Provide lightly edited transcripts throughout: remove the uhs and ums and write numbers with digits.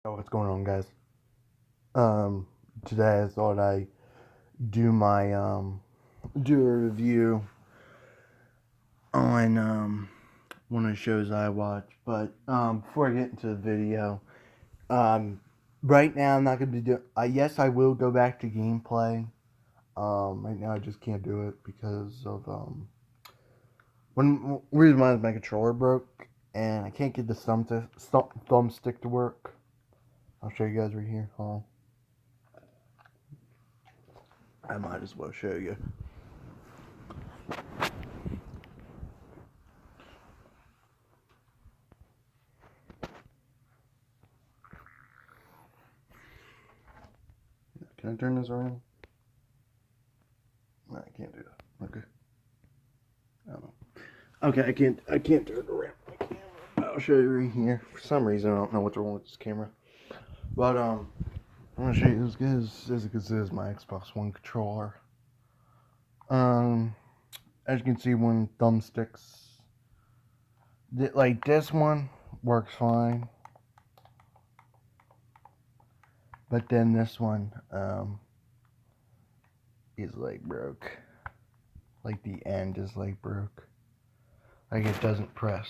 Oh, what's going on, guys? Um, Today I thought I do my do a review on one of the shows I watch. But before I get into the video, um, right now I'm not gonna be doing. Yes, I will go back to gameplay. Right now I just can't do it because of when reason why is my controller broke and I can't get the thumbstick to work. I'll show you guys right here. Hold on. I might as well show you. Can I turn this around? No, I can't do that. Okay. I don't know. Okay, I can't turn it around. I'll show you right here. For some reason, I don't know what's wrong with this camera. But I'm gonna show you this is my Xbox One controller. Um, as you can see, when thumbsticks, like this one works fine, but then this one is like broke. Like the end is like broke. Like it doesn't press.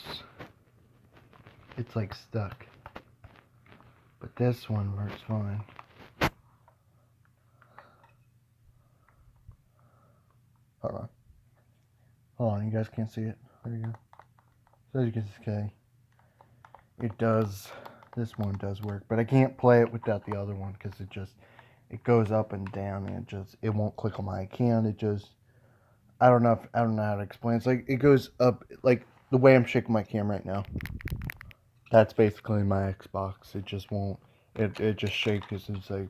It's like stuck. But this one works fine. Hold on. Hold on, you guys can't see it. There you go. So as you can see, it does, this one does work, but I can't play it without the other one because it goes up and down and it won't click on my account. I don't know how to explain. It's like, it goes up, like the way I'm shaking my cam right now. That's basically my Xbox. It just won't, it just shakes. It's like,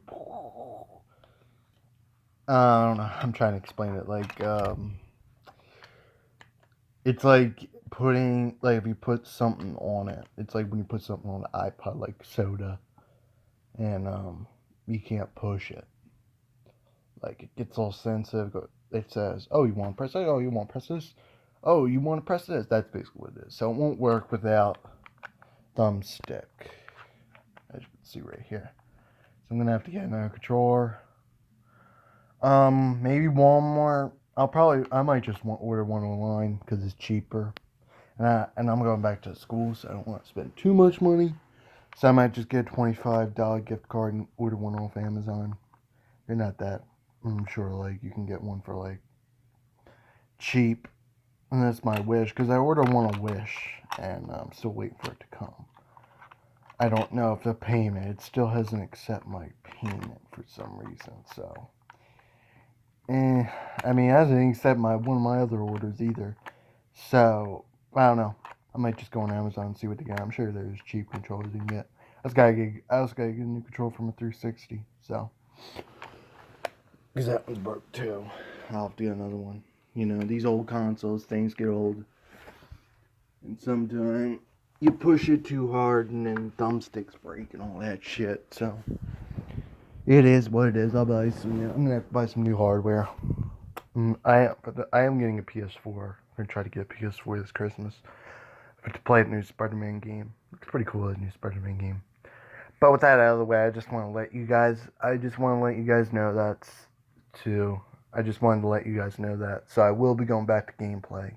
I don't know. I'm trying to explain it. It's like putting, like if you put something on it, it's like when you put something on an iPod, like soda, and you can't push it. Like it gets all sensitive. It says, "Oh, you want to press it? Oh, you want to press this? Oh, you want to press this?" That's basically what it is. So it won't work without thumbstick, as you can see right here. So I'm gonna have to get another controller. Maybe Walmart. I might just order one online because it's cheaper. And I'm going back to school, so I don't want to spend too much money. So I might just get a $25 gift card and order one off Amazon. They're not that. I'm sure like you can get one for like cheap, and that's my Wish because I ordered one on Wish, and I'm still waiting for it to come. I don't know if the payment. It still hasn't accepted my payment for some reason. So, I mean, it hasn't accepted my one of my other orders either. So I don't know. I might just go on Amazon and see what they got. I'm sure there's cheap controllers you can get. I also gotta get a new control from a 360. So, because that one's broke too. I'll have to get another one. You know, these old consoles, things get old. And sometimes you push it too hard and then thumbsticks break and all that shit. So, it is what it is. I'm gonna have to buy some new hardware. I am getting a PS4. I'm gonna try to get a PS4 this Christmas. To play the new Spider-Man game. It's pretty cool, the new Spider-Man game. But with that out of the way, I just want to let you guys know that's too. I just wanted to let you guys know that. So I will be going back to gameplay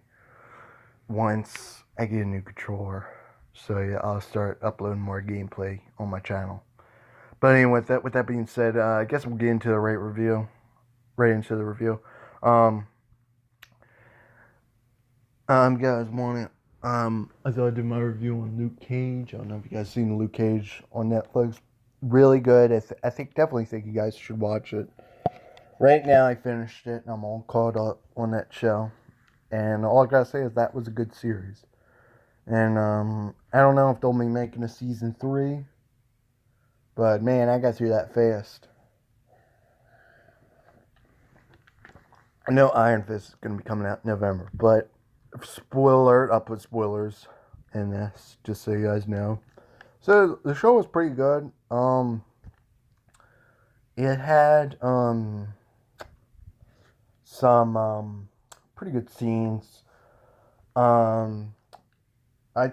once I get a new controller. So yeah, I'll start uploading more gameplay on my channel. But anyway, with that being said, I guess we'll get into the right into the review. Um, guys, want I thought I'd do my review on Luke Cage. I don't know if you guys seen Luke Cage on Netflix. Really good. I think definitely think you guys should watch it. Right now, I finished it and I'm all caught up on that show. And all I gotta say is that was a good series. And I don't know if they'll be making a season 3, but man, I got through that fast. I know Iron Fist is gonna be coming out in November, but spoiler, I'll put spoilers in this just so you guys know. So the show was pretty good. It had some pretty good scenes. Um, I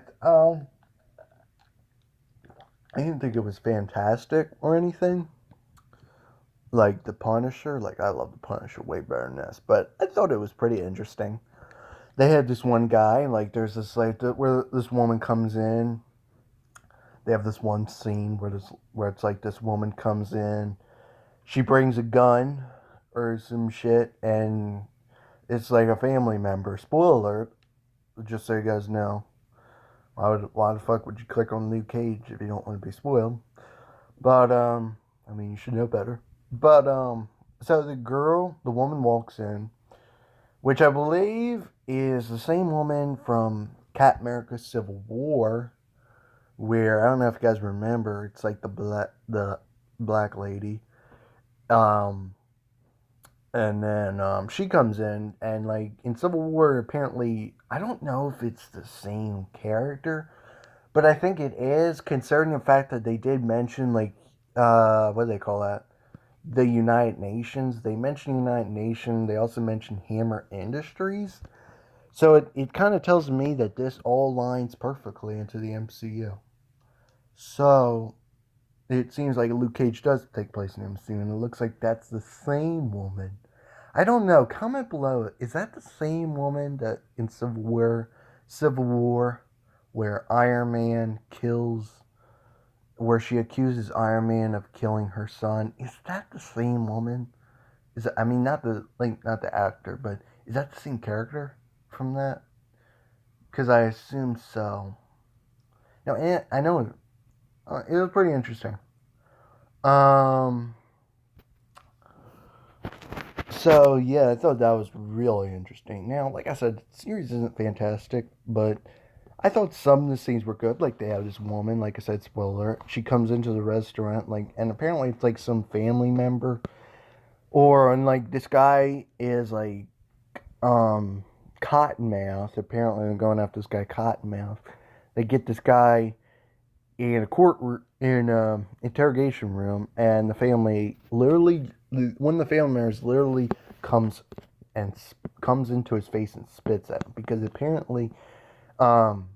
I didn't think it was fantastic or anything. Like the Punisher, like I love the Punisher way better than this, but I thought it was pretty interesting. They had this one guy, like there's this like where this woman comes in. They have this one scene where it's like this woman comes in, she brings a gun or some shit, and it's like a family member. Spoiler alert, just so you guys know. Why the fuck would you click on Luke Cage if you don't want to be spoiled? But I mean, you should know better. But so the woman walks in, which I believe is the same woman from Captain America: Civil War, where I don't know if you guys remember, it's like the black lady. Um, and then she comes in, and like in Civil War, apparently I don't know if it's the same character, but I think it is, considering the fact that they did mention like what do they call that? The United Nations. They mentioned United Nations. They also mentioned Hammer Industries. So it kind of tells me that this all lines perfectly into the MCU. So it seems like Luke Cage does take place in the MCU, and it looks like that's the same woman. I don't know. Comment below. Is that the same woman that in Civil War, where Iron Man kills, where she accuses Iron Man of killing her son? Is that the same woman? Is it, I mean, not the actor, but is that the same character from that? Because I assume so. No, and I know it was pretty interesting. Um. So yeah, I thought that was really interesting. Now, like I said, the series isn't fantastic, but I thought some of the scenes were good. Like they have this woman, like I said, spoiler. She comes into the restaurant, like, and apparently it's like some family member, or and like this guy is like um Cottonmouth. Apparently, they're going after this guy Cottonmouth. They get this guy in a interrogation room, and the family literally, one of the family members literally comes and comes into his face and spits at him because apparently um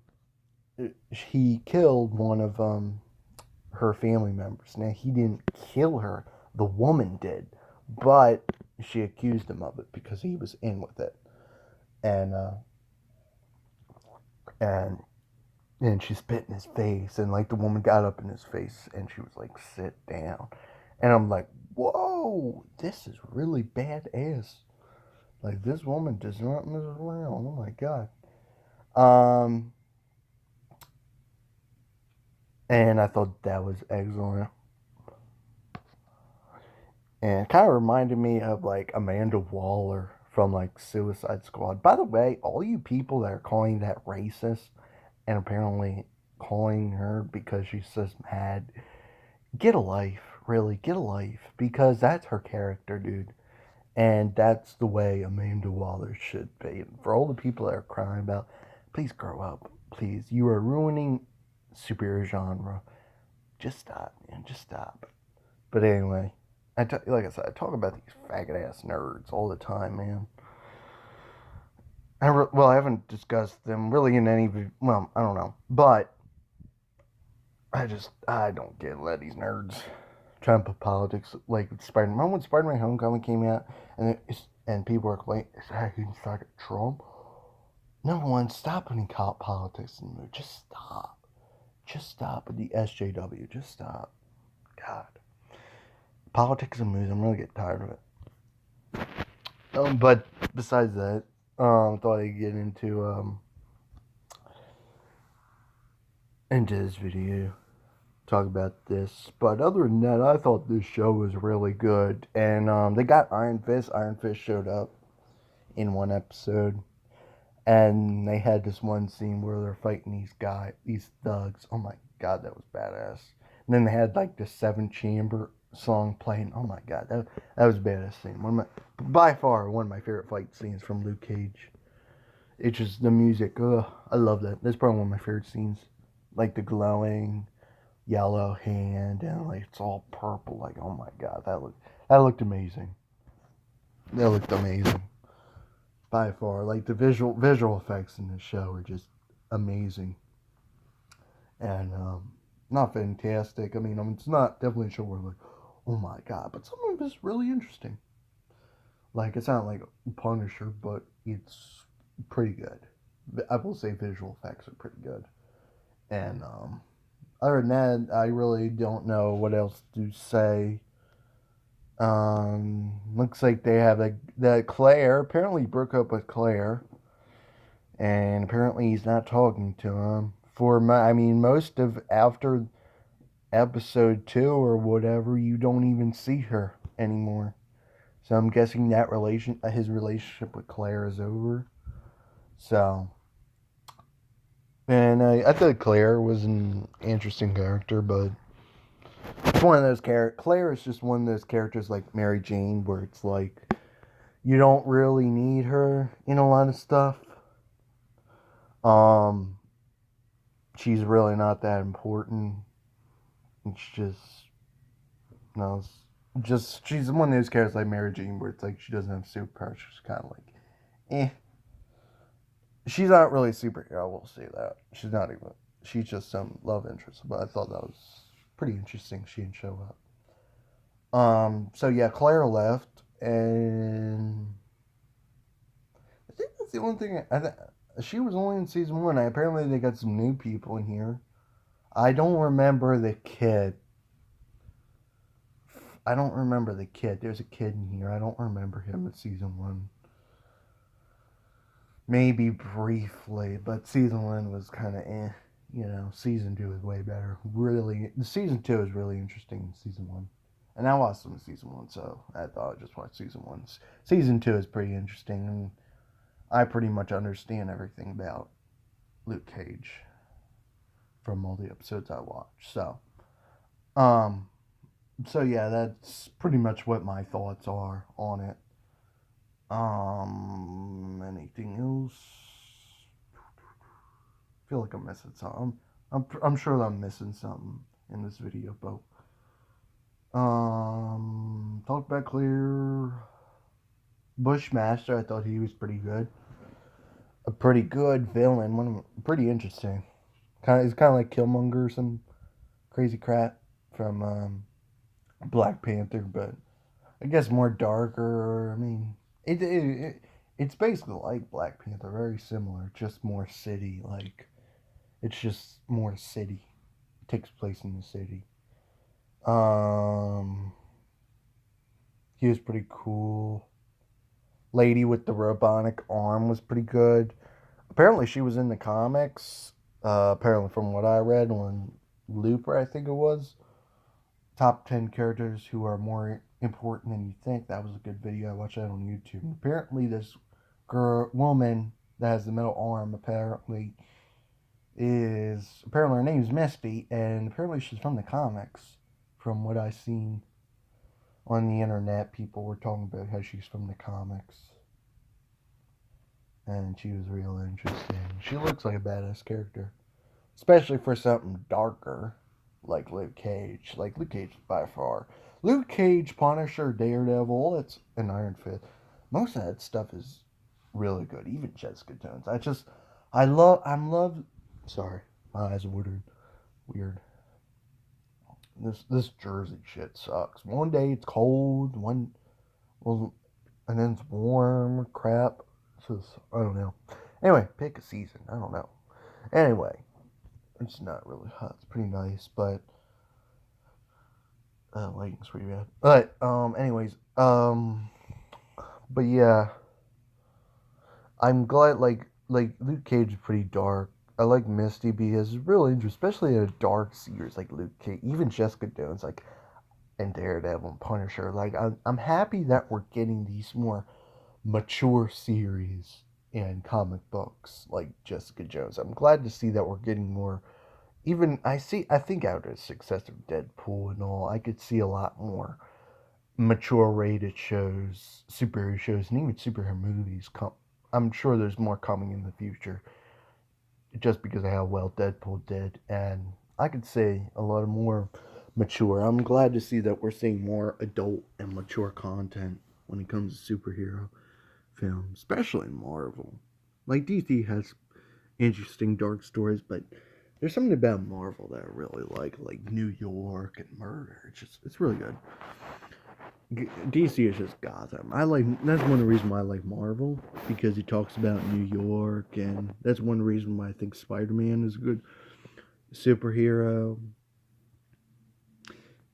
he killed one of her family members. Now he didn't kill her, the woman did, but she accused him of it because he was in with it, and and and she spit in his face, and like the woman got up in his face and she was like, sit down. And I'm like, whoa, this is really badass. Like this woman does not mess around. Oh my god. um and I thought that was excellent, and it kind of reminded me of like Amanda Waller from like Suicide Squad. By the way, all you people that are calling that racist and apparently calling her because she's just mad, get a life, really, get a life, because that's her character, dude. And that's the way Amanda Waller should be. And for all the people that are crying about, please grow up, please. You are ruining superhero genre. Just stop, man. Just stop. But anyway, like I said, I talk about these faggot ass nerds all the time, man. Well, I haven't discussed them really in any. Well, I don't know, but I don't get these nerds trying to put politics like Spider-Man. Remember when Spider-Man: Homecoming came out, and people were like, "Is that who started Trump?" Number one, stop putting politics in the movie. Just stop. Just stop with the SJW. Just stop. God, politics and movies. I'm really getting tired of it. But besides that, I thought I'd get into this video, talk about this. But other than that, I thought this show was really good. And they got Iron Fist. Iron Fist showed up in one episode. And they had this one scene where they're fighting these thugs. Oh my god, that was badass. And then they had like the Seven Chamber song playing. Oh my god, that was a badass scene. By far one of my favorite fight scenes from Luke Cage. It's just the music. Ugh, I love that. That's probably one of my favorite scenes. Like the glowing yellow hand and like it's all purple. Like oh my god, that looked amazing. That looked amazing by far. Like the visual effects in this show are just amazing, and not fantastic. I mean, it's not definitely a show where like, oh my god, but some of it's really interesting. Like it's not like Punisher, but it's pretty good. I will say visual effects are pretty good. And other than that, I really don't know what else to say. Looks like they have that Claire apparently broke up with Claire, and apparently he's not talking to him. I mean, most of after episode 2 or whatever, you don't even see her anymore. So I'm guessing that his relationship with Claire is over. So, and I thought Claire was an interesting character, but it's one of those Claire is just one of those characters like Mary Jane, where it's like you don't really need her in a lot of stuff. Um, she's really not that important. It's just no, it's just she's one of those characters like Mary Jane, where it's like she doesn't have superpowers. She's kind of like, eh. She's not really a superhero. I will say that she's not even. She's just some love interest. But I thought that was pretty interesting. She didn't show up. So yeah, Claire left, and I think that's the only thing. She was only in season 1. Apparently, they got some new people in here. I don't remember the kid. I don't remember the kid. There's a kid in here. I don't remember him in season 1. Maybe briefly, but season 1 was kind of eh. You know, season 2 is way better. Really, the season 2 is really interesting in season 1. And I watched some of season 1, so I thought I'd just watch season 1. Season 2 is pretty interesting, and I pretty much understand everything about Luke Cage from all the episodes I watched. Um, so yeah, that's pretty much what my thoughts are on it. Anything else? I feel like I'm missing something. I'm sure that I'm missing something in this video, but talk about Clear Bushmaster. I thought he was pretty good. A pretty good villain. Pretty interesting. He's kind of like Killmonger, some crazy crap from Black Panther, but I guess more darker. I mean, it's basically like Black Panther, very similar, just more city. Like it's just more city. It takes place in the city. Um, he was pretty cool. Lady with the robotic arm was pretty good. Apparently, she was in the comics. Apparently, from what I read on Looper, I think it was top 10 characters who are more important than you think. That was a good video. I watched that on YouTube. Apparently, this woman that has the metal arm apparently her name's Misty, and apparently she's from the comics. From what I've seen on the internet, people were talking about how she's from the comics, and she was real interesting. She looks like a badass character, especially for something darker like Luke Cage. Like Luke Cage by far. Luke Cage, Punisher, Daredevil, it's an Iron Fist. Most of that stuff is really good. Even Jessica Jones. Sorry, my eyes are weird. This Jersey shit sucks. One day it's cold, well, and then it's warm. Crap. I don't know. Anyway, pick a season. I don't know. Anyway, it's not really hot. It's pretty nice, but lighting's pretty bad. But anyways, but yeah, I'm glad. Like Luke Cage is pretty dark. I like Misty because it's really interesting, especially in a dark series like Luke Cage. Even Jessica Jones, like and Daredevil and Punisher. Like I'm happy that we're getting these more mature series in comic books like Jessica Jones. I'm glad to see that we're getting more. Even I think after the success of Deadpool and all, I could see a lot more mature rated shows, superhero shows, and even superhero movies come. I'm sure there's more coming in the future just because of how well Deadpool did, and I could say a lot more mature. I'm glad to see that we're seeing more adult and mature content when it comes to superhero films, especially Marvel. Like DC has interesting dark stories, but There's something about Marvel that I really like New York and murder. It's really good. DC is just Gotham. That's one of the reasons why I like Marvel, because he talks about New York, and that's one reason why I think Spider-Man is a good superhero.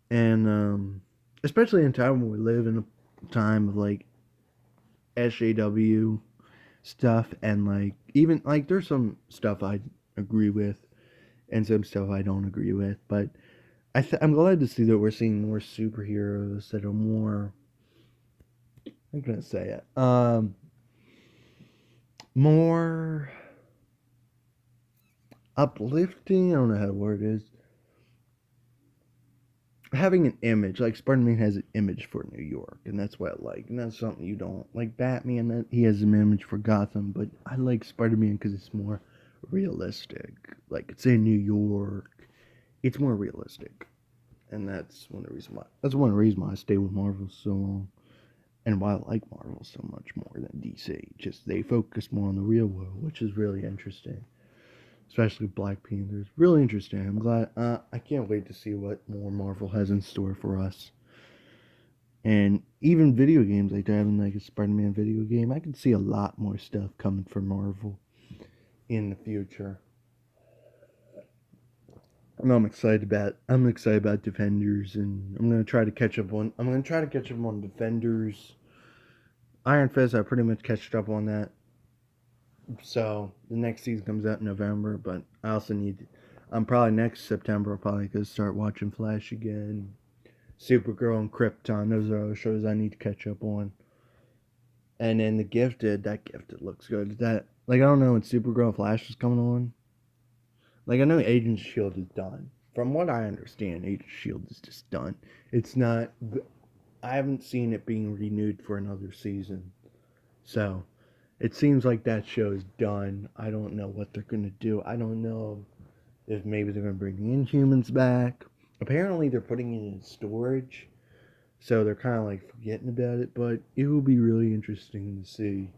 And especially in time when we live in a time of like SJW stuff, and like even like there's some stuff I agree with and some stuff I don't agree with, but I'm glad to see that we're seeing more superheroes that are more, I'm gonna say it, more uplifting. I don't know how the word is. Having an image, like Spider-Man has an image for New York, and that's what I like. And that's something you don't like. Batman, that he has an image for Gotham, but I like Spider-Man because it's more realistic. Like it's in New York, it's more realistic, and that's one of the reasons why. That's one of the reasons why I stay with Marvel so long, and why I like Marvel so much more than DC. Just they focus more on the real world, which is really interesting. Especially Black Panther. Really interesting. I'm glad. I can't wait to see what more Marvel has in store for us. And even video games, like having like a Spider-Man video game, I can see a lot more stuff coming from Marvel in the future. And I'm excited about Defenders, and I'm gonna try to catch up on. I'm gonna try to catch up on Defenders. Iron Fist, I pretty much catched up on that. So the next season comes out in November, but I also need. I'm probably next September. I'll probably gonna start watching Flash again. Supergirl and Krypton. Those are all shows I need to catch up on. And then that Gifted looks good. That like I don't know when Supergirl and Flash is coming on. Like I know Agent Shield is done. From what I understand, Agent Shield is just done. It's not. I haven't seen it being renewed for another season. So it seems like that show is done. I don't know what they're gonna do. I don't know if maybe they're gonna bring the Inhumans back. Apparently they're putting it in storage, so they're kind of like forgetting about it. But it will be really interesting to see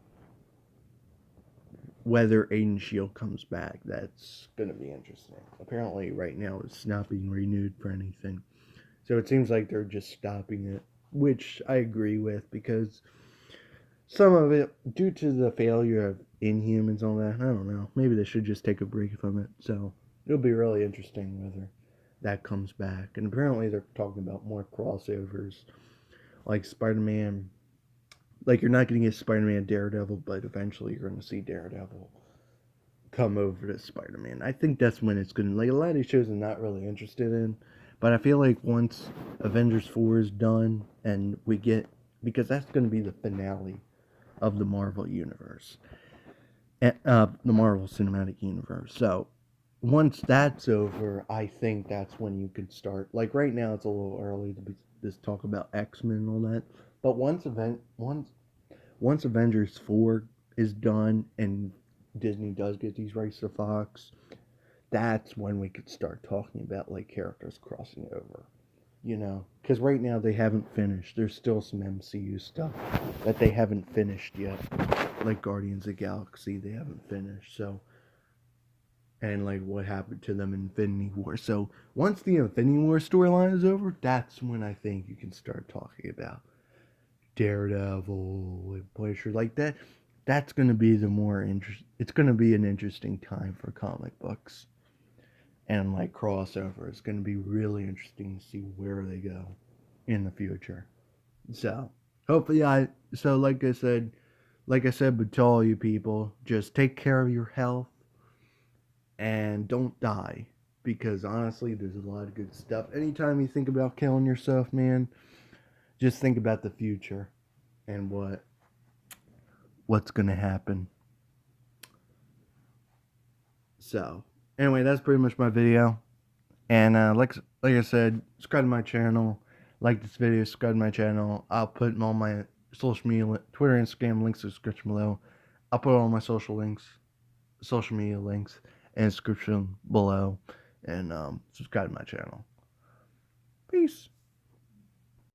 whether Agent Shield comes back. That's gonna be interesting. Apparently right now it's not being renewed for anything, so it seems like they're just stopping it, which I agree with because some of it, due to the failure of Inhumans and all that, I don't know. Maybe they should just take a break from it. So it'll be really interesting whether that comes back. And apparently they're talking about more crossovers, like Spider-Man. Like you're not going to get Spider-Man Daredevil, but eventually you're going to see Daredevil come over to Spider-Man. I think that's when it's going to, like a lot of these shows I'm not really interested in. But I feel like once Avengers 4 is done and we get, because that's going to be the finale of the Marvel universe, the Marvel Cinematic Universe. So once that's over, I think that's when you could start. Like right now, it's a little early to just talk about X-Men and all that. But once Avengers 4 is done and Disney does get these rights to Fox, that's when we could start talking about like characters crossing over. Because right now they haven't finished. There's still some MCU stuff that they haven't finished yet, like Guardians of the Galaxy. They haven't finished. So, and like what happened to them in Infinity War. So once the Infinity War storyline is over, that's when I think you can start talking about Daredevil and Punisher like that. That's going to be the more interest. It's going to be an interesting time for comic books and like crossover. It's going to be really interesting to see where they go in the future. So hopefully, like I said, but to all you people, just take care of your health and don't die. Because honestly, there's a lot of good stuff. Anytime you think about killing yourself, man, just think about the future and what's gonna happen. So, anyway, that's pretty much my video. And like I said, subscribe to my channel. Like this video, subscribe to my channel. I'll put all my social media, Twitter, Instagram links in the description below. I'll put all my social media links in the description below. And subscribe to my channel. Peace.